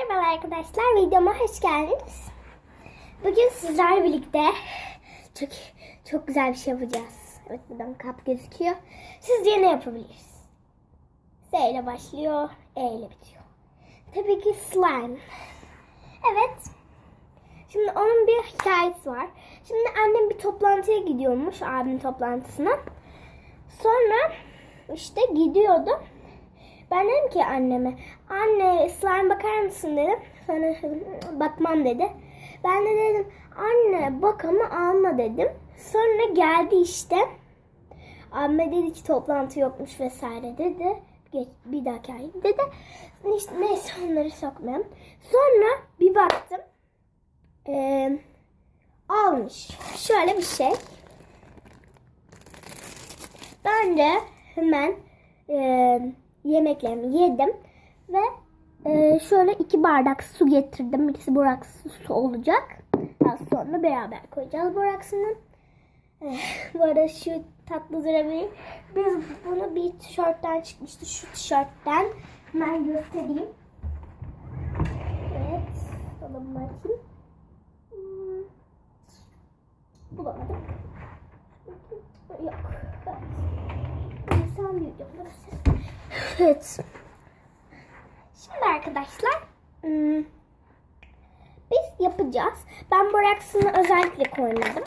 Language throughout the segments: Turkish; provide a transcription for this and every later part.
Merhaba arkadaşlar, videoma hoş geldiniz. Bugün sizlerle birlikte çok güzel bir şey yapacağız. Evet, buradan kap gözüküyor. Sizce ne yapabiliriz? S ile başlıyor, E ile bitiyor. Tabii ki slime. Evet. Şimdi onun bir hikayesi var. Şimdi annem bir toplantıya gidiyormuş, abimin toplantısına. Sonra işte gidiyordu. Ben dedim ki anneme, anne slime bakar mısın dedim. Sonra bakmam dedi. Ben de dedim anne bak ama alma dedim. Sonra geldi işte. Abime dedi ki toplantı yokmuş vesaire dedi. Bir dahaki ay dedi. İşte, neyse onları sokmayalım. Sonra bir baktım. Almış. Şöyle bir şey. Ben de hemen yemeklerimi yedim ve şöyle 2 bardak su getirdim. Birisi borakslı su olacak. Daha sonra beraber koyacağız boraksını. Bu arada şu tatlı durabilir. Biz bunu bir tişörtten çıkmıştı. Şu tişörtten. Hemen göstereyim. Evet. Dolabımı açayım. Bulamadım. Yok. Evet. İnsan büyüyor burası. Evet. Şimdi arkadaşlar biz yapacağız. Ben boraksını özellikle koymadım.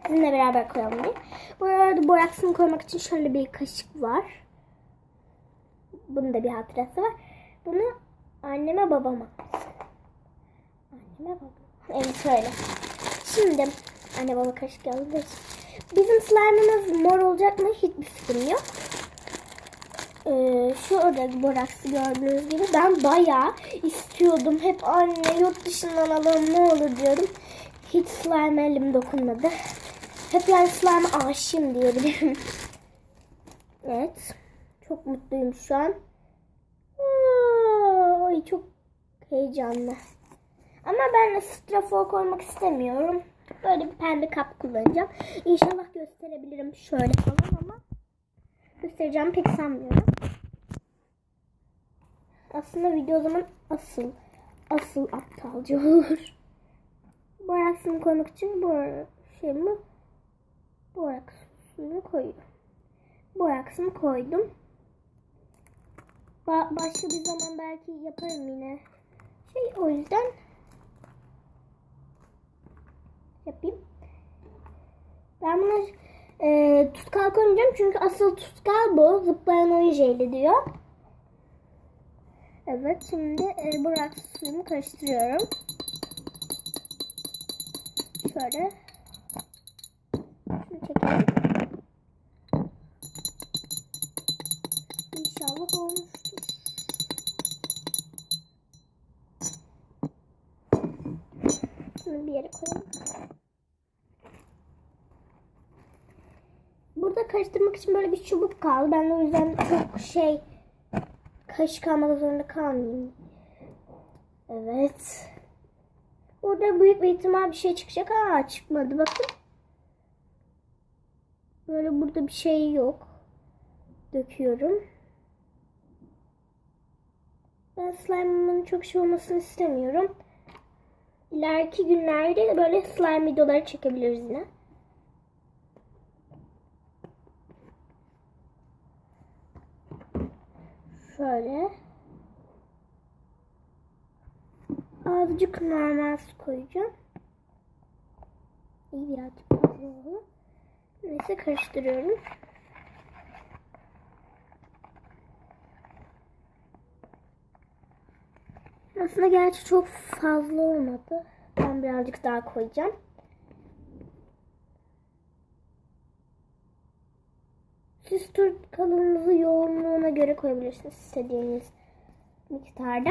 Sizinle beraber koyalım diye. Bu arada boraksını koymak için şöyle bir kaşık var. Bunun da bir hatırası var. Bunu anneme babama. Anneme babama. Evet öyle. Şimdi anne baba kaşık aldı. Bizim slime'ımız mor olacak mı? Hiçbir fikrim yok. Şu orada boraksı gördüğünüz gibi ben bayağı istiyordum. Hep anne yurt dışından alalım ne olur diyordum. Hiç slime elim dokunmadı. Hep yani slime aşığım diyebilirim. Evet. Çok mutluyum şu an. Ay çok heyecanlı. Ama ben de strafor koymak istemiyorum. Böyle bir pembe kap kullanacağım. İnşallah gösterebilirim şöyle falan ama göstereceğim pek sanmıyorum. Aslında video o zaman asıl aptalca olur. Boraksını koymak için boraksını koyuyorum. Boraksını koydum. Başka bir zaman belki yaparım yine. O yüzden yapayım. Ben buna tutkal koymayacağım çünkü asıl tutkal bu. Zıplayan oyun jeli diyor. Evet, şimdi boraks suyunu karıştırıyorum. Şöyle. Şunu çekelim. İnşallah olmuştur. Şunu bir yere koyalım. Burada karıştırmak için böyle bir çubuk kaldı. Ben de o yüzden çok kaşık almak zorunda kalmayayım. Evet. Burada büyük bir ihtimal bir şey çıkacak. Çıkmadı bakın. Böyle burada bir şey yok. Döküyorum. Ben slime'ımın çok şey olmasını istemiyorum. İleriki günlerde böyle slime videoları çekebiliriz yine. Şöyle. Azıcık normal su koyacağım. Birazcık fazla oldu. Neyse karıştırıyorum. Aslında gerçi çok fazla olmadı. Ben birazcık daha koyacağım. Siz kalınlığınızı yoğunluğuna göre koyabilirsiniz istediğiniz miktarda.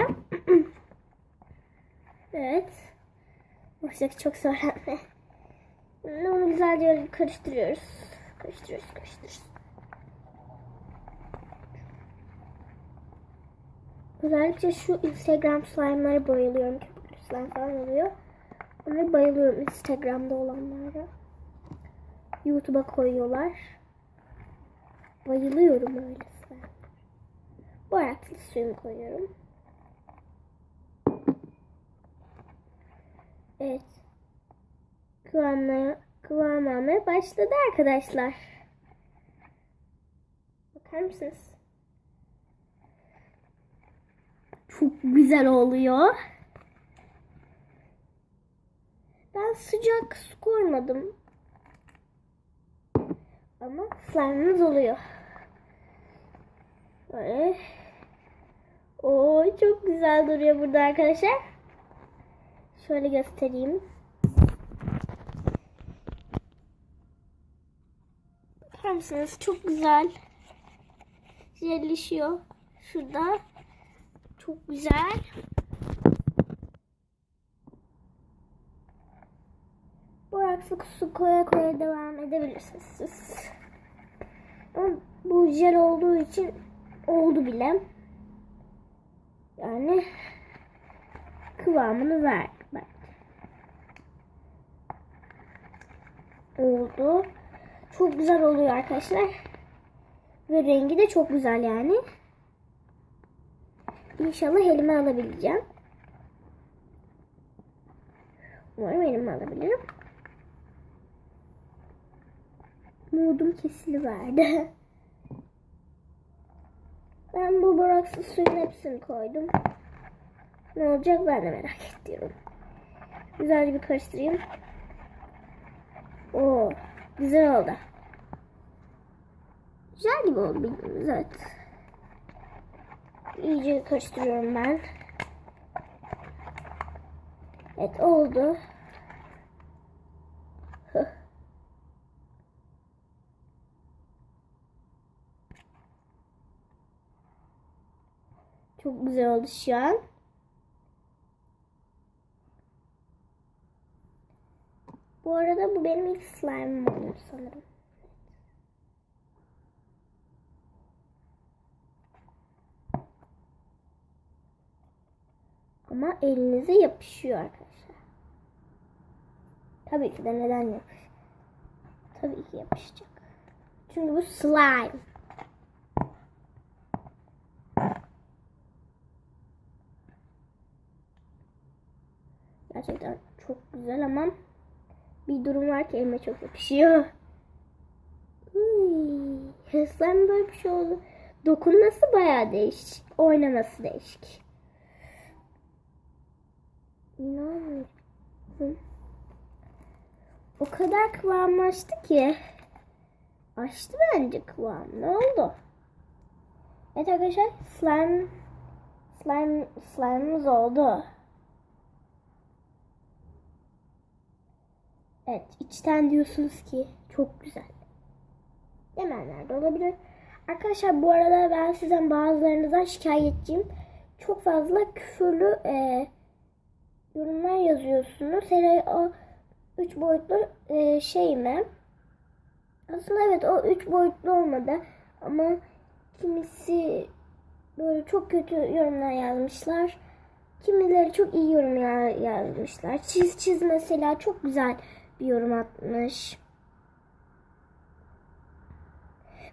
Evet. Buradaki çok önemli. Onu güzelce karıştırıyoruz. Karıştırıyoruz. Özellikle şu Instagram slime'lara bayılıyorum. Köpüklü slime falan oluyor. Onlara bayılıyorum Instagram'da olanlara. YouTube'a koyuyorlar. Bayılıyorum öyle slime. Borakslı suyumu koyuyorum. Evet. Kıvam almaya başladı arkadaşlar. Bakar mısınız? Çok güzel oluyor. Ben sıcak su koymadım. Ama slime'ımız oluyor. Böyle. Oo, çok güzel duruyor burada arkadaşlar. Şöyle göstereyim. Bakar mısınız? Çok güzel. Jelleşiyor. Şurada. Çok güzel. Boraksı su koya koya devam edebilirsiniz siz. Ama bu jel olduğu için oldu bile. Yani kıvamını verdi. Bak. Oldu. Çok güzel oluyor arkadaşlar. Ve rengi de çok güzel yani. İnşallah elime alabileceğim. Umarım elime alabilirim. Umudum kesiliverdi. Ben bu boraksız suyun hepsini koydum. Ne olacak ben de merak ediyorum. Güzelce bir karıştırayım. Oo, güzel oldu. Güzel gibi oldu bildiğiniz, evet. İyice karıştırıyorum ben. Evet, oldu. Çok güzel oldu şu an. Bu arada bu benim ilk slime'ım oluyor sanırım. Ama elinize yapışıyor arkadaşlar. Tabii ki de neden yapışıyor? Tabii ki yapışacak. Çünkü bu slime. Gerçekten çok güzel ama bir durum var ki elime çok yapışıyor. Slime böyle bir şey oldu. Dokunması bayağı değişik. Oynaması değişik. İnanmıyorum. O kadar kıvamlaştı ki. Açtı bence kıvam. Ne oldu? Evet arkadaşlar, slime'ımız oldu. Evet, içten diyorsunuz ki çok güzel. Demeyenler de olabilir. Arkadaşlar bu arada ben sizden bazılarınızdan şikayetçiyim. Çok fazla küfürlü yorumlar yazıyorsunuz. Hele o 3 boyutlu şey mi? Aslında evet, o 3 boyutlu olmadı. Ama kimisi böyle çok kötü yorumlar yazmışlar. Kimileri çok iyi yorum yazmışlar. Çiz mesela çok güzel bir yorum atmış.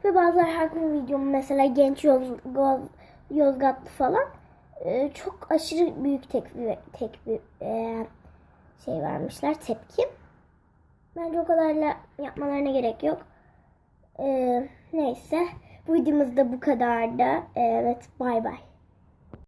Ve bazıları her gün videomu mesela genç Yozgatlı falan çok aşırı büyük şey vermişler, tepki. Bence o kadarla yapmalarına gerek yok. Neyse, bu videomuz da bu kadardı. Evet, bay bay.